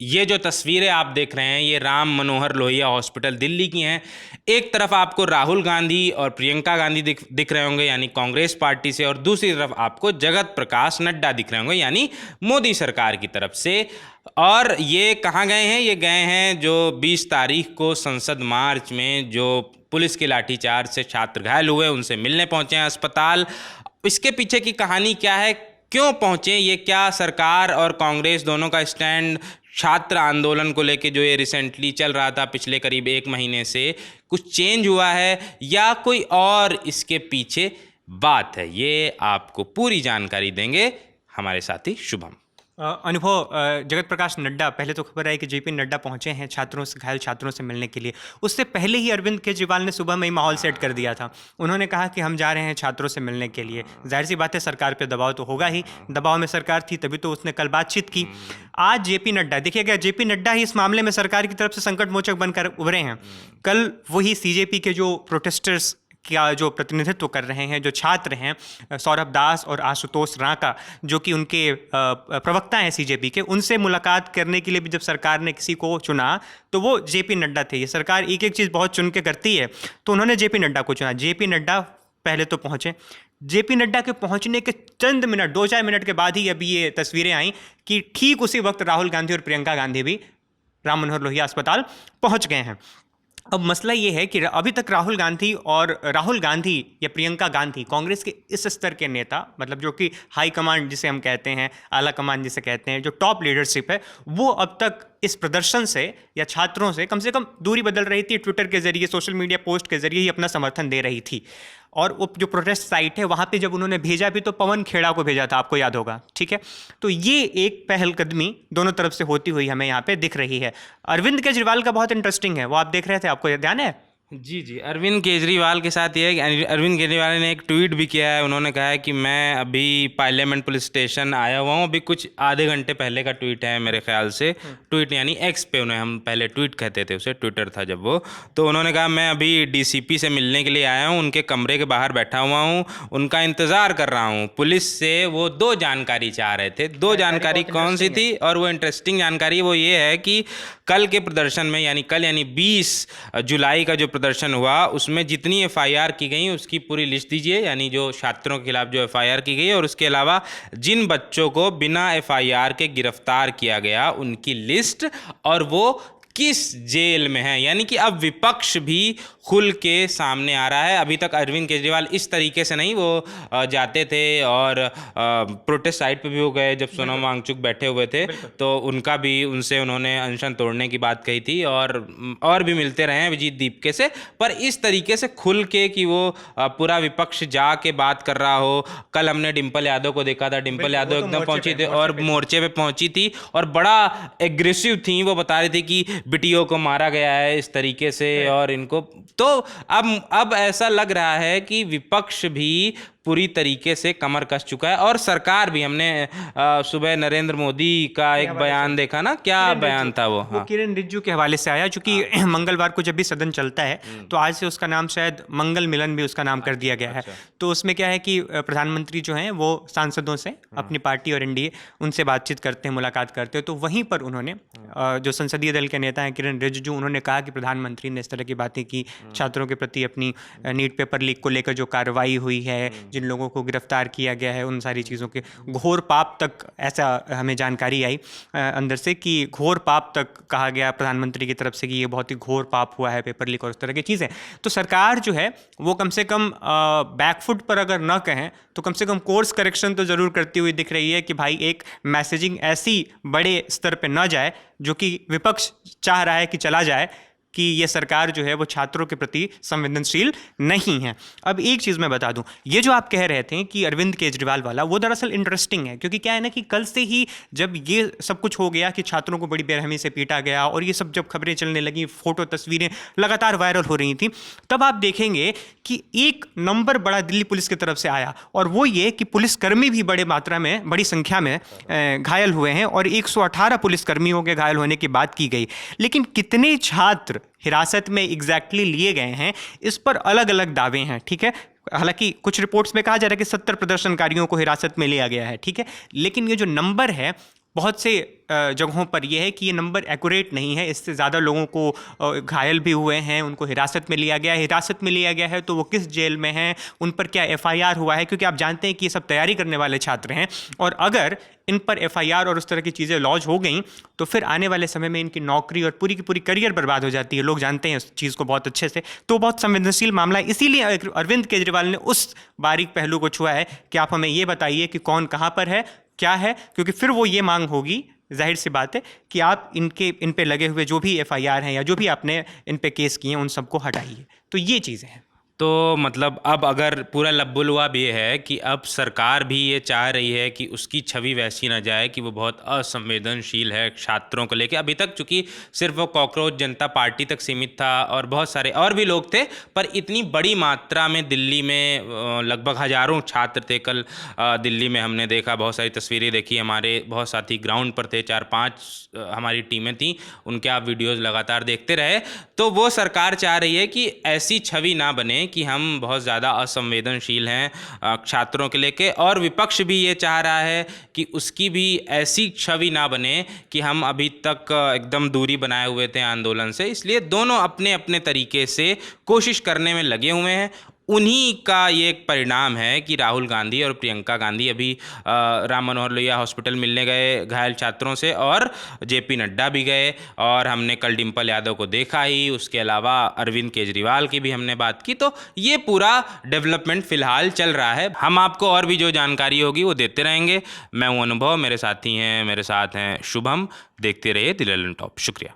ये जो तस्वीरें आप देख रहे हैं ये राम मनोहर लोहिया हॉस्पिटल दिल्ली की हैं। एक तरफ आपको राहुल गांधी और प्रियंका गांधी दिख रहे होंगे यानी कांग्रेस पार्टी से, और दूसरी तरफ आपको जगत प्रकाश नड्डा दिख रहे होंगे यानी मोदी सरकार की तरफ से। और ये कहाँ गए हैं? ये गए हैं जो 20 तारीख को संसद मार्च में जो पुलिस के लाठीचार्ज से छात्र घायल हुए उनसे मिलने पहुंचे हैं अस्पताल। इसके पीछे की कहानी क्या है, क्यों पहुंचे, ये क्या सरकार और कांग्रेस दोनों का स्टैंड छात्र आंदोलन को लेके जो ये रिसेंटली चल रहा था पिछले करीब 1 महीने से, कुछ चेंज हुआ है या कोई और इसके पीछे बात है, ये आपको पूरी जानकारी देंगे हमारे साथी शुभम। अनुभव, जगत प्रकाश नड्डा, पहले तो खबर आई कि जेपी नड्डा पहुंचे हैं छात्रों से, घायल छात्रों से मिलने के लिए। उससे पहले ही अरविंद केजरीवाल ने सुबह में ही माहौल सेट कर दिया था। उन्होंने कहा कि हम जा रहे हैं छात्रों से मिलने के लिए। जाहिर सी बात है सरकार पे दबाव तो होगा ही, दबाव में सरकार थी तभी तो उसने कल बातचीत की। आज जेपी नड्डा, देखिएगा जेपी नड्डा ही इस मामले में सरकार की तरफ से संकट मोचक बनकर उभरे हैं। कल वही सीजेपी के जो प्रोटेस्टर्स क्या जो प्रतिनिधित्व कर रहे हैं, जो छात्र हैं, सौरभ दास और आशुतोष रांका, जो कि उनके प्रवक्ता हैं सीजेपी के, उनसे मुलाकात करने के लिए भी जब सरकार ने किसी को चुना तो वो जेपी नड्डा थे। ये सरकार एक एक चीज़ बहुत चुन के करती है, तो उन्होंने जेपी नड्डा को चुना। जेपी नड्डा पहले तो पहुंचे। जेपी नड्डा के पहुंचने के चंद मिनट, 2-4 मिनट के बाद ही अभी ये तस्वीरें आई कि ठीक उसी वक्त राहुल गांधी और प्रियंका गांधी भी राम मनोहर लोहिया अस्पताल पहुंच गए हैं। अब मसला ये है कि अभी तक राहुल गांधी या प्रियंका गांधी कांग्रेस के इस स्तर के नेता, मतलब जो कि हाई कमांड जिसे हम कहते हैं, आला कमान जिसे कहते हैं, जो टॉप लीडरशिप है, वो अब तक इस प्रदर्शन से या छात्रों से कम दूरी बदल रही थी। ट्विटर के जरिए, सोशल मीडिया पोस्ट के जरिए ही अपना समर्थन दे रही थी। और वो जो प्रोटेस्ट साइट है वहाँ पे जब उन्होंने भेजा भी तो पवन खेड़ा को भेजा था, आपको याद होगा, ठीक है। तो ये एक पहलकदमी दोनों तरफ से होती हुई हमें यहाँ पे दिख रही है। अरविंद केजरीवाल का बहुत इंटरेस्टिंग है, वो आप देख रहे थे, आपको ध्यान है? जी जी, अरविंद केजरीवाल के साथ ये है कि अरविंद केजरीवाल ने एक ट्वीट भी किया है। उन्होंने कहा है कि मैं अभी पार्लियामेंट पुलिस स्टेशन आया हुआ हूँ। अभी कुछ आधे घंटे पहले का ट्वीट है मेरे ख्याल से। ट्वीट यानी एक्स पे, उन्हें हम पहले ट्वीट कहते थे, उसे ट्विटर था जब वो। तो उन्होंने कहा मैं अभी डीसीपी से मिलने के लिए आया हूँ, उनके कमरे के बाहर बैठा हुआ हूँ, उनका इंतज़ार कर रहा हूँ। पुलिस से वो 2 जानकारी चाह रहे थे। 2 जानकारी कौन सी थी? और वो इंटरेस्टिंग जानकारी वो ये है कि कल के प्रदर्शन में, यानी कल यानी 20 जुलाई का जो प्रदर्शन हुआ उसमें जितनी एफआईआर की गई उसकी पूरी लिस्ट दीजिए, यानी जो छात्रों के खिलाफ जो एफआईआर की गई और उसके अलावा जिन बच्चों को बिना एफआईआर के गिरफ्तार किया गया उनकी लिस्ट, और वो किस जेल में है। यानी कि अब विपक्ष भी खुल के सामने आ रहा है। अभी तक अरविंद केजरीवाल इस तरीके से नहीं, वो जाते थे और प्रोटेस्ट साइट पे भी हो गए जब सोनम वांगचुक बैठे हुए थे, तो उनका भी, उनसे उन्होंने अनशन तोड़ने की बात कही थी, और भी मिलते रहे हैं विजीत दीपके से। पर इस तरीके से खुल के कि वो पूरा विपक्ष जा के बात कर रहा हो। कल हमने डिम्पल यादव को देखा था, डिम्पल यादव एकदम पहुंची थी और मोर्चे पे पहुंची थी और बड़ा एग्रेसिव थी। वो बता रही थी कि बिटियों को मारा गया है इस तरीके से और इनको। तो अब ऐसा लग रहा है कि विपक्ष भी पूरी तरीके से कमर कस चुका है और सरकार भी। हमने सुबह नरेंद्र मोदी का एक बयान देखा ना, क्या बयान था वो? हाँ, किरण रिजिजू के हवाले से आया, क्योंकि मंगलवार को जब भी सदन चलता है तो आज से उसका नाम शायद मंगल मिलन भी उसका नाम कर दिया गया है। तो उसमें क्या है कि प्रधानमंत्री जो हैं वो सांसदों से, अपनी पार्टी और एनडीए, उनसे बातचीत करते हैं, मुलाकात करते हैं। तो वहीं पर उन्होंने जो संसदीय दल के नेता हैं किरण रिजिजू, उन्होंने कहा कि प्रधानमंत्री ने इस तरह की बातें की, छात्रों के प्रति अपनी नीट पेपर लीक को लेकर जो कार्रवाई हुई है, जिन लोगों को गिरफ्तार किया गया है, उन सारी चीज़ों के घोर पाप तक, ऐसा हमें जानकारी आई अंदर से कि घोर पाप तक कहा गया प्रधानमंत्री की तरफ से कि ये बहुत ही घोर पाप हुआ है, पेपर लीक और इस तरह की चीज़ें। तो सरकार जो है वो कम से कम बैकफुट पर अगर न कहें तो कम से कम कोर्स करेक्शन तो ज़रूर करती हुई दिख रही है कि भाई एक मैसेजिंग ऐसी बड़े स्तर पर न जाए जो कि विपक्ष चाह रहा है कि चला जाए, कि ये सरकार जो है वो छात्रों के प्रति संवेदनशील नहीं है। अब एक चीज़ मैं बता दूं, ये जो आप कह रहे थे कि अरविंद केजरीवाल वाला, वो दरअसल इंटरेस्टिंग है, क्योंकि क्या है ना कि कल से ही जब ये सब कुछ हो गया कि छात्रों को बड़ी बेरहमी से पीटा गया और ये सब जब खबरें चलने लगी, फोटो तस्वीरें लगातार वायरल हो रही थी, तब आप देखेंगे कि एक नंबर बड़ा दिल्ली पुलिस की तरफ से आया, और वो ये कि पुलिसकर्मी भी बड़ी मात्रा में, बड़ी संख्या में घायल हुए हैं और 118 पुलिसकर्मियों के घायल होने की बात की गई। लेकिन कितने छात्र हिरासत में एग्जैक्टली लिए गए हैं, इस पर अलग अलग दावे हैं, ठीक है। हालांकि कुछ रिपोर्ट्स में कहा जा रहा है कि 70 प्रदर्शनकारियों को हिरासत में लिया गया है, ठीक है। लेकिन ये जो नंबर है बहुत से जगहों पर यह है कि ये नंबर एक्यूरेट नहीं है, इससे ज़्यादा लोगों को घायल भी हुए हैं, उनको हिरासत में लिया गया है। हिरासत में लिया गया है तो वो किस जेल में हैं, उन पर क्या एफआईआर हुआ है, क्योंकि आप जानते हैं कि ये सब तैयारी करने वाले छात्र हैं, और अगर इन पर एफआईआर और उस तरह की चीज़ें लॉन्च हो गई तो फिर आने वाले समय में इनकी नौकरी और पूरी की पूरी करियर बर्बाद हो जाती है। लोग जानते हैं उस चीज़ को बहुत अच्छे से, तो बहुत संवेदनशील मामला है। इसीलिए अरविंद केजरीवाल ने उस बारीक पहलू को छुआ है कि आप हमें ये बताइए कि कौन कहाँ पर है, क्या है, क्योंकि फिर वो ये मांग होगी, जाहिर सी बात है, कि आप इन पे लगे हुए जो भी एफआईआर हैं या जो भी आपने इन पे केस किए हैं उन सबको हटाइए। तो ये चीज़ें हैं। तो मतलब अब अगर पूरा लब्बुलुआब ये है कि अब सरकार भी ये चाह रही है कि उसकी छवि वैसी ना जाए कि वो बहुत असंवेदनशील है छात्रों को लेके। अभी तक चूंकि सिर्फ वो कॉकरोच जनता पार्टी तक सीमित था और बहुत सारे और भी लोग थे, पर इतनी बड़ी मात्रा में दिल्ली में लगभग हज़ारों छात्र थे। कल दिल्ली में हमने देखा, बहुत सारी तस्वीरें देखी, हमारे बहुत साथी ग्राउंड पर थे, 4-5 हमारी टीमें थी, उनके आप वीडियोज़ लगातार देखते रहे। तो वो सरकार चाह रही है कि ऐसी छवि ना बने कि हम बहुत ज़्यादा असंवेदनशील हैं छात्रों के लेके, और विपक्ष भी ये चाह रहा है कि उसकी भी ऐसी छवि ना बने कि हम अभी तक एकदम दूरी बनाए हुए थे आंदोलन से। इसलिए दोनों अपने अपने तरीके से कोशिश करने में लगे हुए हैं। उन्हीं का ये एक परिणाम है कि राहुल गांधी और प्रियंका गांधी अभी राम मनोहर लोहिया हॉस्पिटल मिलने गए घायल छात्रों से, और जेपी नड्डा भी गए, और हमने कल डिम्पल यादव को देखा ही। उसके अलावा अरविंद केजरीवाल की भी हमने बात की। तो ये पूरा डेवलपमेंट फिलहाल चल रहा है। हम आपको और भी जो जानकारी होगी वो देते रहेंगे। मैं हूँ अनुभव, मेरे साथ हैं शुभम। देखते रहिए द ललन टॉप। शुक्रिया।